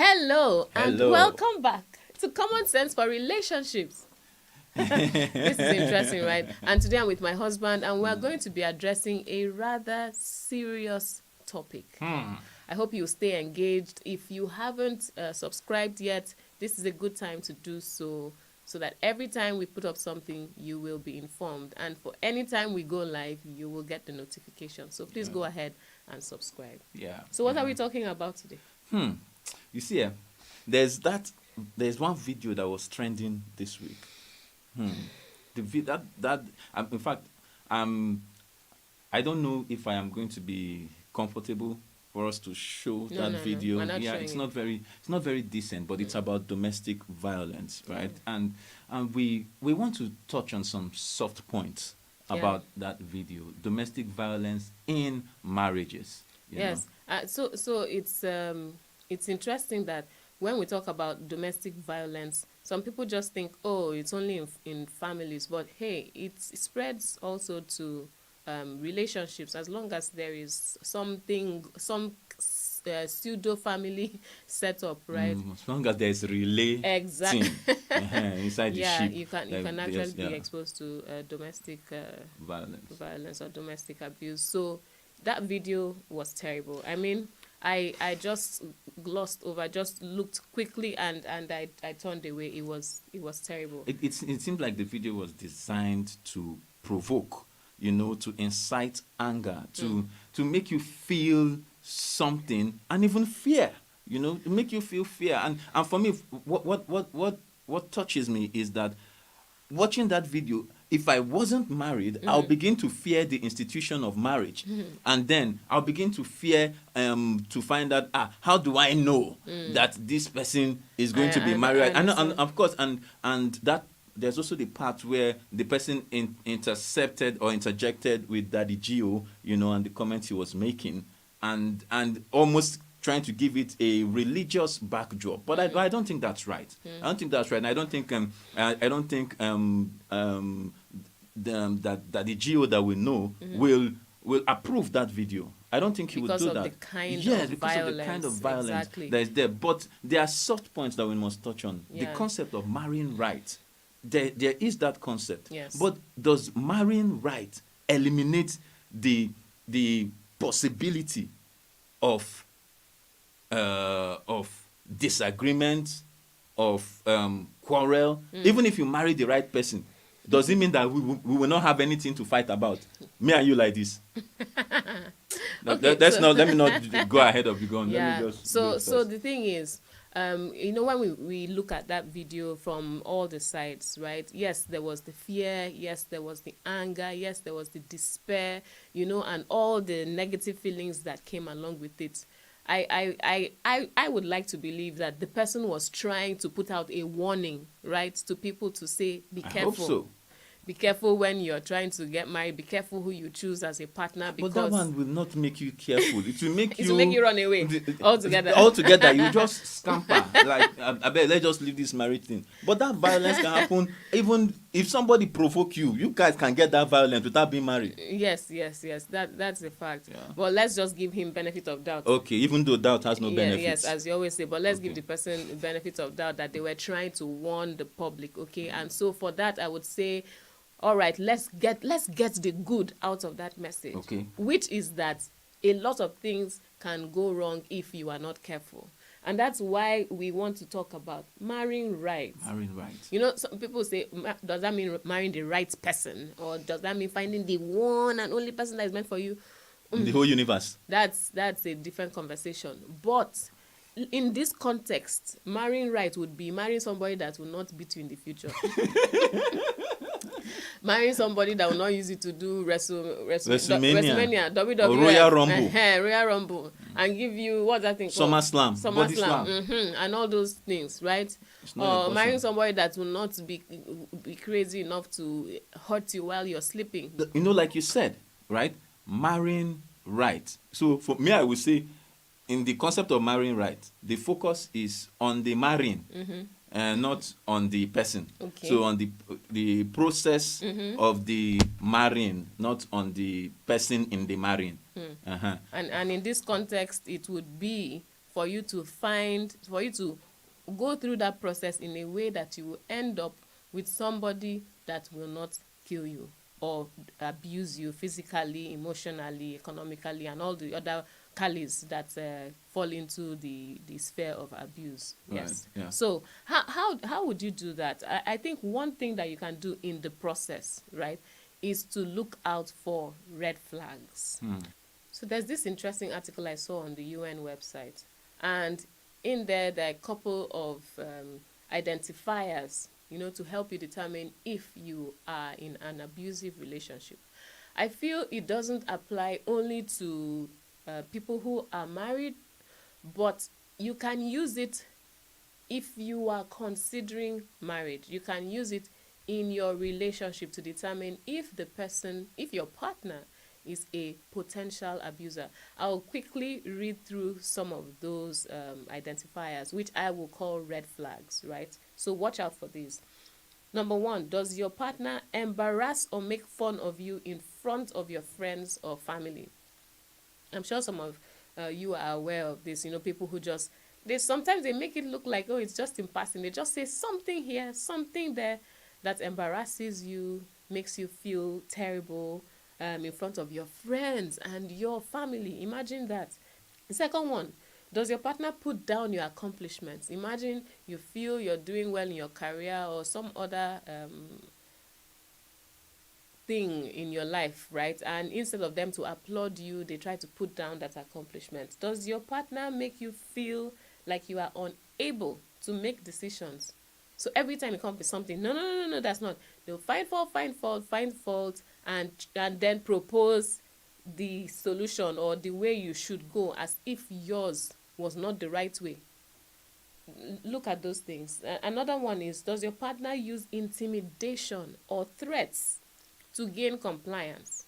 Hello, and Hello. welcome back to Common Sense for Relationships. This is interesting, right? And today I'm with my husband, and we're going to be addressing a rather serious topic. I hope you stay engaged. If you haven't subscribed yet, this is a good time to do so that every time we put up something, you will be informed. And for any time we go live, you will get the notification. So please go ahead and subscribe. Yeah. So what are we talking about today? You see, there's one video that was trending this week. In fact, I don't know if I am going to be comfortable for us to show that video. We're not showing It's it. not very decent, but it's about domestic violence, right? And we want to touch on some soft points about that video, domestic violence in marriages. you Yes. So it's interesting that when we talk about domestic violence, some people just think, oh, it's only in families, but hey, it spreads also to relationships, as long as there is some pseudo family setup, right? As long as there's relay Exactly. team inside the Yeah, ship, you can actually be exposed to domestic violence or domestic abuse. So that video was terrible. I mean, I just glossed over, just looked quickly, and I turned away. It was terrible. It seems like the video was designed to provoke, to incite anger, to make you feel something, and even fear, to make you feel fear. And for me, what touches me is that watching that video, if I wasn't married, I'll begin to fear the institution of marriage. And then I'll begin to fear to find out, how do I know that this person is going to be married? And of course, and that there's also the part where the person intercepted or interjected with Daddy Gio, and the comments he was making, and almost trying to give it a religious backdrop, but I don't think that's right. I don't think that's right. And I don't think that the Geo that we know will approve that video. I don't think he would do that. Because of the kind of violence that is there. But there are soft points that we must touch on. The concept of marrying right. There is that concept. Yes. But does marrying right eliminate the possibility of disagreement, of quarrel? Even if you marry the right person, does it mean that we will not have anything to fight about? Me and you like this. Let me not go ahead of you. Go on. Yeah. Let me just so the thing is, when we look at that video from all the sides, right? Yes, there was the fear. Yes, there was the anger. Yes, there was the despair. And all the negative feelings that came along with it. I would like to believe that the person was trying to put out a warning, right, to people to say, be careful. I hope so. Be careful when you're trying to get married. Be careful who you choose as a partner. Because but that one will not make you careful. It will make it will make you run away altogether. Altogether, you just scamper. Like, I bet, let's just leave this marriage thing. But that violence can happen even if somebody provoke you. You guys can get that violence without being married. Yes. That's a fact. Yeah. But let's just give him benefit of doubt. Okay, even though doubt has no benefits. Yes, as you always say. But let's give the person benefit of doubt that they were trying to warn the public. Okay, and so for that, I would say, all right, let's get the good out of that message. Okay. Which is that a lot of things can go wrong if you are not careful. And that's why we want to talk about marrying right. Marrying right. Some people say, does that mean marrying the right person? Or does that mean finding the one and only person that is meant for you? The whole universe. That's a different conversation. But in this context, marrying right would be marrying somebody that will not beat you in the future. Marrying somebody that will not use it to do WrestleMania, WWE, or Royal Rumble, Royal Rumble, and give you what's that thing called? SummerSlam, and all those things, right? Or marrying somebody that will not be crazy enough to hurt you while you're sleeping. Like you said, right? Marrying right. So for me, I would say, in the concept of marrying right, the focus is on the marrying. Not on the person. Okay. So on the process of the marrying, not on the person in the marrying. And in this context, it would be for you to go through that process in a way that you will end up with somebody that will not kill you or abuse you physically, emotionally, economically, and all the other calis that fall into the sphere of abuse. Yes. Right, yeah. So how would you do that? I think one thing that you can do in the process, right, is to look out for red flags. So there's this interesting article I saw on the UN website, and in there are a couple of identifiers, to help you determine if you are in an abusive relationship. I feel it doesn't apply only to people who are married, but you can use it if you are considering marriage. You can use it in your relationship to determine if your partner is a potential abuser. I'll quickly read through some of those identifiers, which I will call red flags, right? So watch out for these. Number 1, does your partner embarrass or make fun of you in front of your friends or family? I'm sure some of you are aware of this. People who sometimes they make it look like, oh, it's just in passing. They just say something here, something there that embarrasses you, makes you feel terrible in front of your friends and your family. Imagine that. The second one, does your partner put down your accomplishments? Imagine you feel you're doing well in your career or some other thing in your life, right? And instead of them to applaud you, they try to put down that accomplishment. Does your partner make you feel like you are unable to make decisions? So every time it comes to something, no, that's not. They'll find fault, and then propose the solution or the way you should go as if yours was not the right way. Look at those things. Another one is, does your partner use intimidation or threats to gain compliance?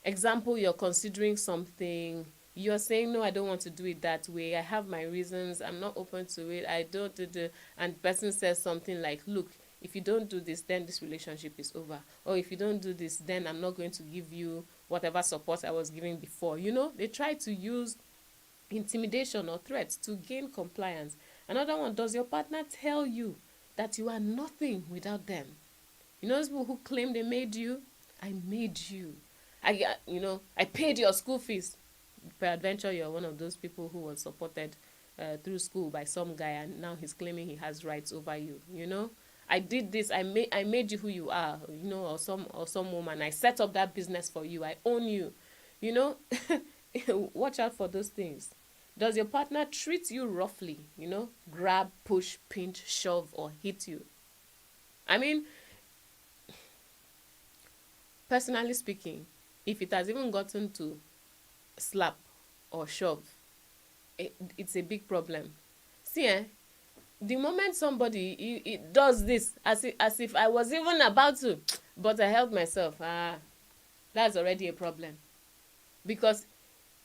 Example, you're considering something, you're saying, no, I don't want to do it that way, I have my reasons, I'm not open to it, I don't do, and the person says something like, look, if you don't do this, then this relationship is over. Or if you don't do this, then I'm not going to give you whatever support I was giving before. They try to use intimidation or threats to gain compliance. Another one, does your partner tell you that you are nothing without them? Those people who claim they made you, I made you. I paid your school fees. Peradventure, you're one of those people who was supported through school by some guy, and now he's claiming he has rights over you. I did this. I made you who you are. Or some woman. I set up that business for you. I own you. Watch out for those things. Does your partner treat you roughly? Grab, push, pinch, shove, or hit you? I mean, personally speaking, if it has even gotten to slap or shove, it's a big problem. See, the moment somebody it does this as if I was even about to, but I held myself, that's already a problem. Because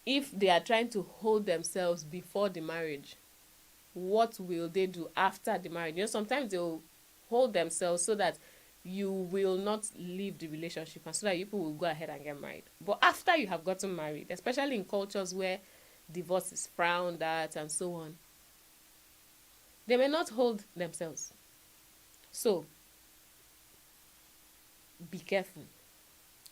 if they are trying to hold themselves before the marriage, what will they do after the marriage? Sometimes they'll hold themselves so that you will not leave the relationship and so that people will go ahead and get married. But after you have gotten married, especially in cultures where divorce is frowned at and so on, they may not hold themselves. So, be careful.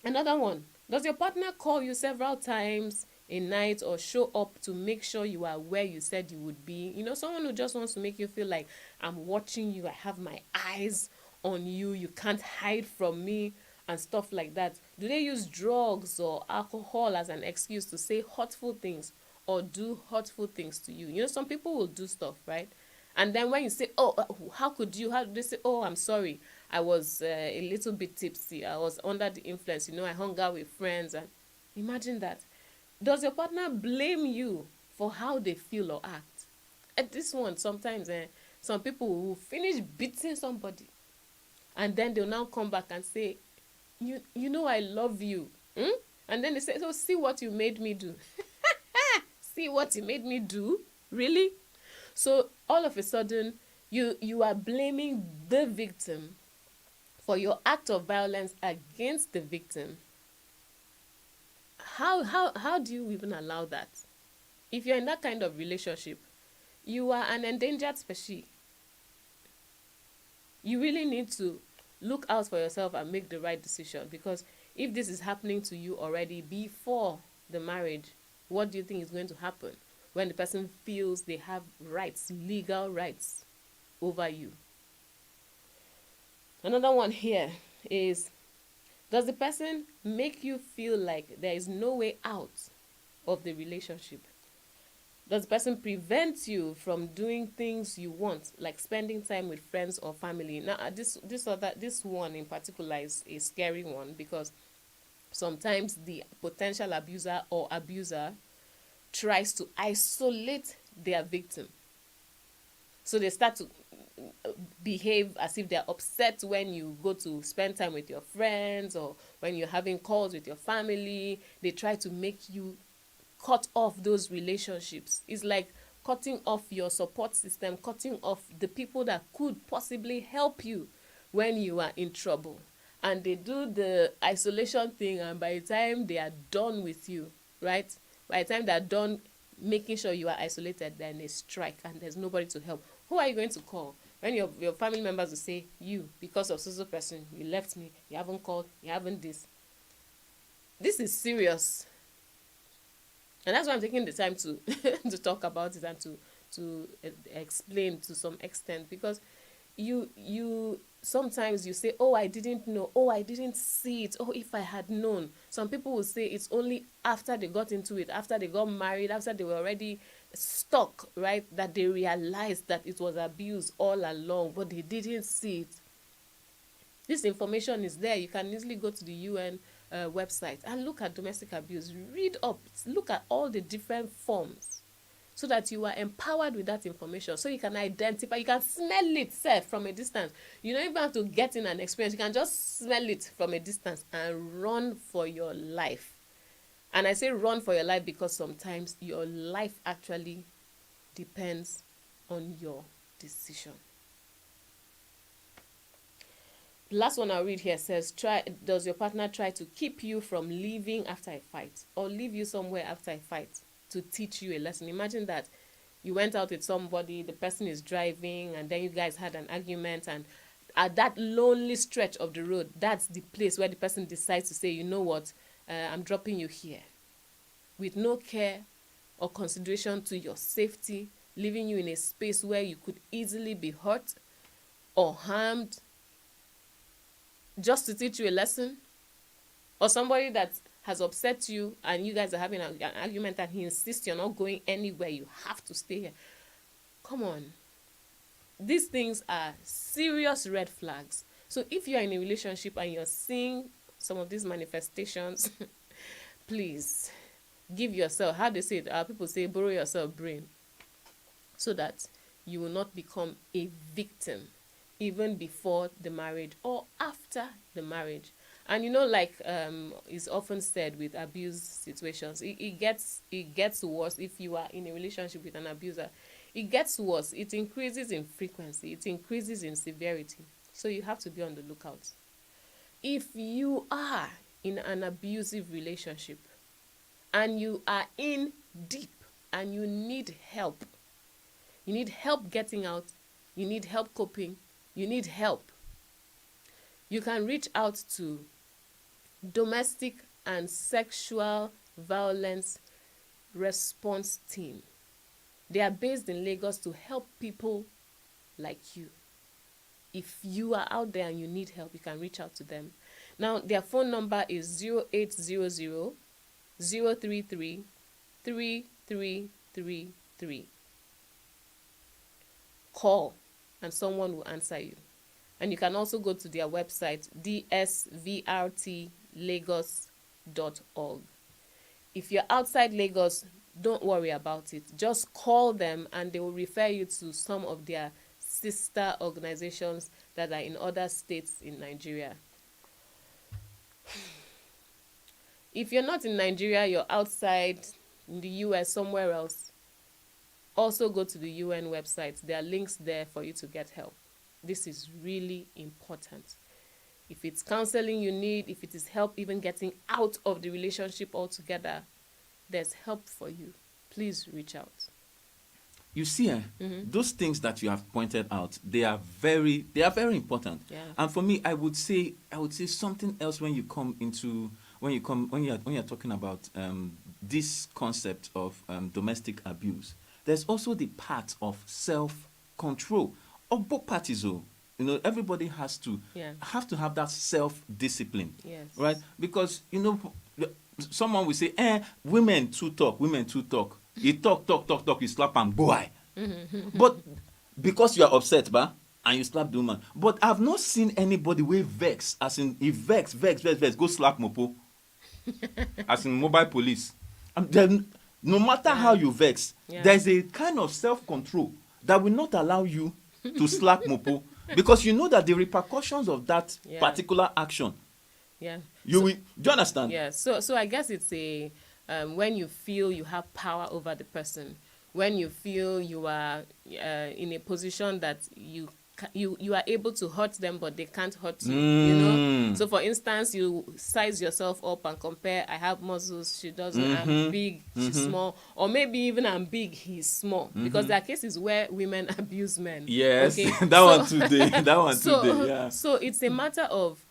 Another one, does your partner call you several times a night or show up to make sure you are where you said you would be? Someone who just wants to make you feel like, I'm watching you, I have my eyes on you, you can't hide from me and stuff like that. Do they use drugs or alcohol as an excuse to say hurtful things or do hurtful things to you? Some people will do stuff, right? And then when you say, oh, how could you? How do they say, oh, I'm sorry, I was a little bit tipsy, I was under the influence, I hung out with friends. And imagine that. Does your partner blame you for how they feel or act? At this one, sometimes some people will finish beating somebody and then they'll now come back and say, I love you. And then they say, so see what you made me do. See what you made me do? Really? So all of a sudden, you are blaming the victim for your act of violence against the victim. How do you even allow that? If you're in that kind of relationship, you are an endangered species. You really need to look out for yourself and make the right decision, because if this is happening to you already before the marriage, what do you think is going to happen when the person feels they have rights, legal rights over you? Another one here is, does the person make you feel like there is no way out of the relationship? Does the person prevent you from doing things you want, like spending time with friends or family? Now, this one in particular is a scary one, because sometimes the potential abuser or abuser tries to isolate their victim. So they start to behave as if they're upset when you go to spend time with your friends, or when you're having calls with your family. They try to make you cut off those relationships. It's like cutting off your support system, cutting off the people that could possibly help you when you are in trouble. And they do the isolation thing, and by the time they are done with you, right? By the time they're done making sure you are isolated, then they strike and there's nobody to help. Who are you going to call? When your family members will say, you, because of social person, you left me, you haven't called, you haven't this. This is serious. And that's why I'm taking the time to to talk about it and to explain to some extent, because you sometimes you say, oh, I didn't know, oh, I didn't see it, oh, if I had known. Some people will say it's only after they got into it, after they got married, after they were already stuck, right, that they realized that it was abuse all along, but they didn't see it. This information is there. You can easily go to the UN website and look at domestic abuse. Read up, look at all the different forms, so that you are empowered with that information, so you can identify, you can smell it from a distance. You don't even have to get in an experience. You can just smell it from a distance and run for your life. And I say run for your life because sometimes your life actually depends on your decision. The last one I'll read here says, does your partner try to keep you from leaving after a fight, or leave you somewhere after a fight to teach you a lesson? Imagine that you went out with somebody, the person is driving, and then you guys had an argument, and at that lonely stretch of the road, that's the place where the person decides to say, you know what, I'm dropping you here, with no care or consideration to your safety, leaving you in a space where you could easily be hurt or harmed, just to teach you a lesson. Or somebody that has upset you and you guys are having an argument and he insists you're not going anywhere, you have to stay here. Come on. These things are serious red flags. So if you're in a relationship and you're seeing some of these manifestations, please give yourself, how they say it, people say, borrow yourself brain, so that you will not become a victim even before the marriage or after the marriage. And you know, like is often said with abuse situations, it gets worse. If you are in a relationship with an abuser, it gets worse. It increases in frequency, it increases in severity. So you have to be on the lookout. If you are in an abusive relationship and you are in deep and you need help getting out, you need help coping, you need help, you can reach out to Domestic and Sexual Violence Response Team. They are based in Lagos to help people like you. If you are out there and you need help, you can reach out to them. Now, their phone number is 0800 033 3333. Call and someone will answer you. And you can also go to their website, dsvrtlagos.org. If you're outside Lagos, don't worry about it. Just call them and they will refer you to some of their sister organizations that are in other states in Nigeria. If you're not in Nigeria, you're outside in the US, somewhere else, also go to the UN website. There are links there for you to get help. This is really important. If it's counseling you need, if it is help even getting out of the relationship altogether, there's help for you. please reach out. You see, those things that you have pointed out, they are very important. Yeah. And for me, I would say something else when you're talking about this concept of domestic abuse. There's also the part of self-control of both parties. Everybody has to have that self-discipline. Yes. Right? Because someone will say, women too talk. You talk, you slap and boy. But because you are upset, and you slap the woman. But I've not seen anybody with vex, as in if vex, go slap mopo. As in mobile police. And then, no matter how you vex, there's a kind of self-control that will not allow you to slap mopo. Because you know that the repercussions of that particular action. Yeah. Do you understand? Yeah. So I guess it's when you feel you have power over the person, when you feel you are in a position that you are able to hurt them, but they can't hurt you. So for instance, you size yourself up and compare. I have muscles, she doesn't. I'm big, she's small. Or maybe even I'm big, he's small. Because there are cases where women abuse men. Yes, okay? that one today. Yeah. So it's a matter of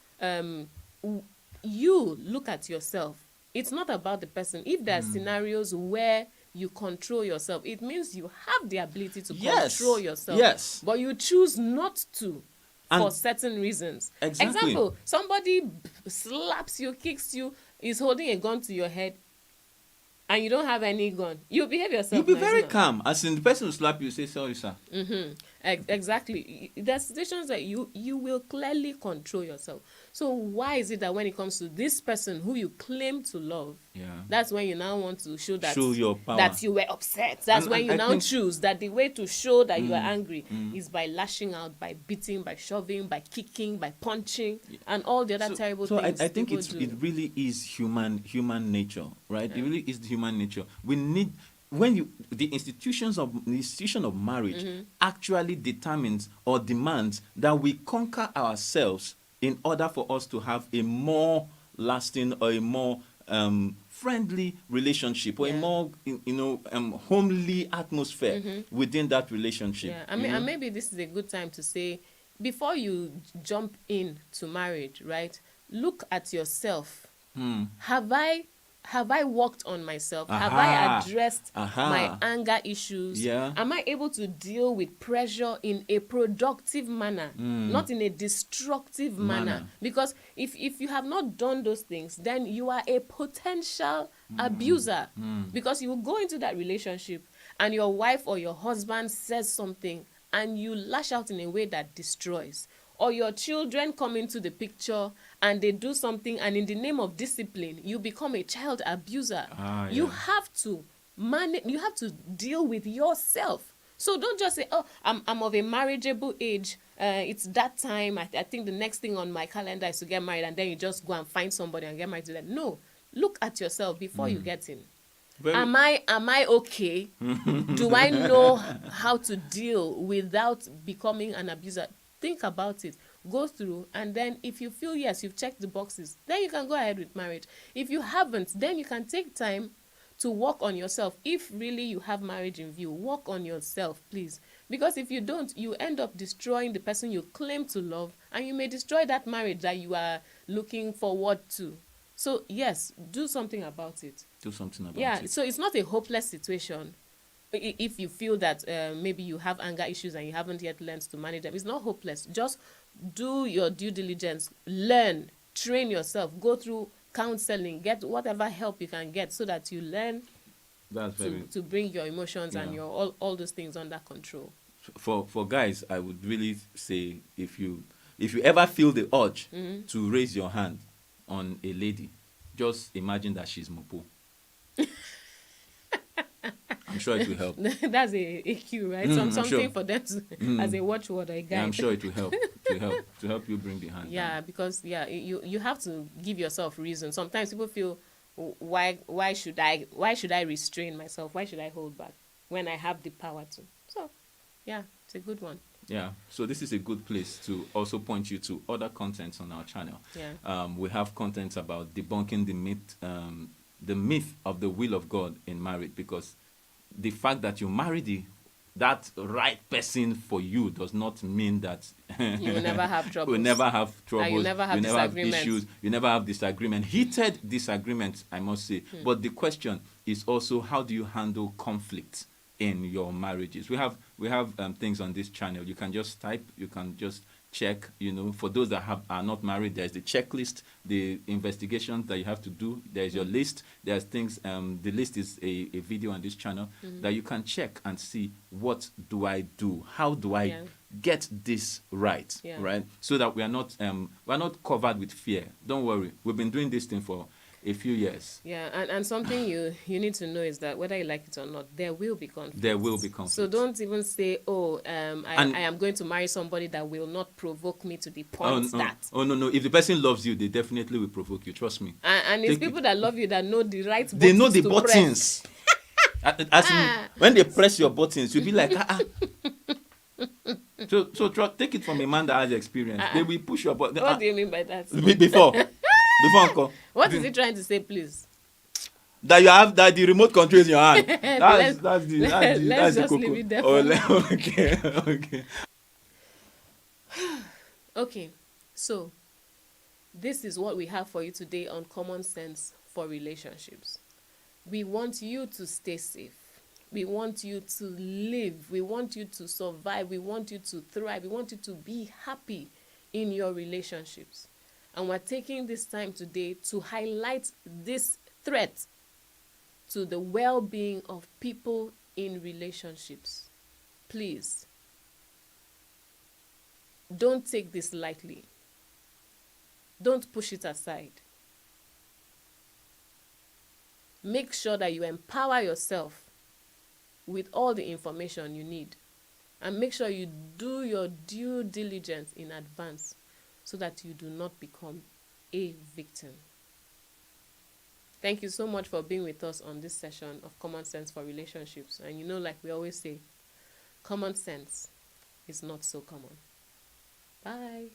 you look at yourself. It's not about the person. If there are scenarios where you control yourself, it means you have the ability to control yourself. Yes. But you choose not to for certain reasons. Exactly. Example, somebody slaps you, kicks you, is holding a gun to your head, and you don't have any gun. You behave yourself. You'll be very calm. As in the person who slap you, say, sorry, sir. Exactly. There are situations that you will clearly control yourself. So why is it that when it comes to this person who you claim to love, that's when you now want to show your power, that you were upset. That's when you now choose that the way to show that you are angry is by lashing out, by beating, by shoving, by kicking, by punching, and all the other terrible things. So I think it really is human nature, right? It really is the human nature. We need, the institution of marriage actually determines or demands that we conquer ourselves in order for us to have a more lasting or a more friendly relationship or a more homely atmosphere within that relationship. And maybe this is a good time to say, before you jump into marriage, right, look at yourself. Have I worked on myself? Have I addressed my anger issues? Am I able to deal with pressure in a productive manner, not in a destructive manner? Because if you have not done those things, then you are a potential abuser. Because you will go into that relationship and your wife or your husband says something and you lash out in a way that destroys. Or your children come into the picture and they do something, and in the name of discipline, you become a child abuser. You have to manage. You have to deal with yourself. So don't just say, "Oh, I'm of a marriageable age. It's that time. I think the next thing on my calendar is to get married," and then you just go and find somebody and get married to them. No, look at yourself before you get in. Am I okay? Do I know how to deal without becoming an abuser? Think about it, go through, and then if you feel yes, you've checked the boxes, then you can go ahead with marriage. If you haven't, then you can take time to work on yourself. If really you have marriage in view, work on yourself, please. Because if you don't, you end up destroying the person you claim to love, and you may destroy that marriage that you are looking forward to. So yes, do something about it. Do something about it. Yeah, so it's not a hopeless situation. If you feel that maybe you have anger issues and you haven't yet learned to manage them, it's not hopeless. Just do your due diligence, learn, train yourself, go through counseling, get whatever help you can get so that you learn to bring your emotions and your all those things under control. For guys, I would really say, if you ever feel the urge to raise your hand on a lady, just imagine that she's Mopo. I'm sure it will help. That's a cue, right? Something for them to, as a watchword or a guide. Yeah, I'm sure it will help. To help you bring the hand down. Because you have to give yourself reason. Sometimes people feel, why should I restrain myself? Why should I hold back when I have the power to? So, yeah, it's a good one. Yeah, so this is a good place to also point you to other contents on our channel. Yeah. We have contents about debunking the myth of the will of God in marriage, because the fact that you marry that right person for you does not mean that You will never have troubles. will never have troubles. You never have disagreements. issues. You never have disagreement. Heated disagreements, I must say. But the question is also, how do you handle conflict in your marriages? We have things on this channel. You can just type. You can just check. For those that are not married, there's the checklist, the investigations that you have to do. There's your list. There's things. The list is a video on this channel that you can check and see, what do I do? How do I get this right? Right, so that we are not covered with fear. Don't worry, we've been doing this thing for a few years. And something you need to know is that whether you like it or not, there will be conflict. There will be conflict. So don't even say, I am going to marry somebody that will not provoke me to the point that. Oh, no. If the person loves you, they definitely will provoke you. Trust me. And it's people that love you that know the right buttons. They know the to buttons. When they press your buttons, you'll be like, So take it from a man that has experience. They will push your button. What do you mean by that? Before, uncle. What is he trying to say, please? That you have the remote control in your hand. That's let's the just cocoa. leave it there. Okay. Okay, so this is what we have for you today on Common Sense for Relationships. We want you to stay safe. We want you to live. We want you to survive. We want you to thrive. We want you to be happy in your relationships. And we're taking this time today to highlight this threat to the well-being of people in relationships. Please, don't take this lightly. Don't push it aside. Make sure that you empower yourself with all the information you need. And make sure you do your due diligence in advance so that you do not become a victim. Thank you so much for being with us on this session of Common Sense for Relationships. And like we always say, common sense is not so common. Bye.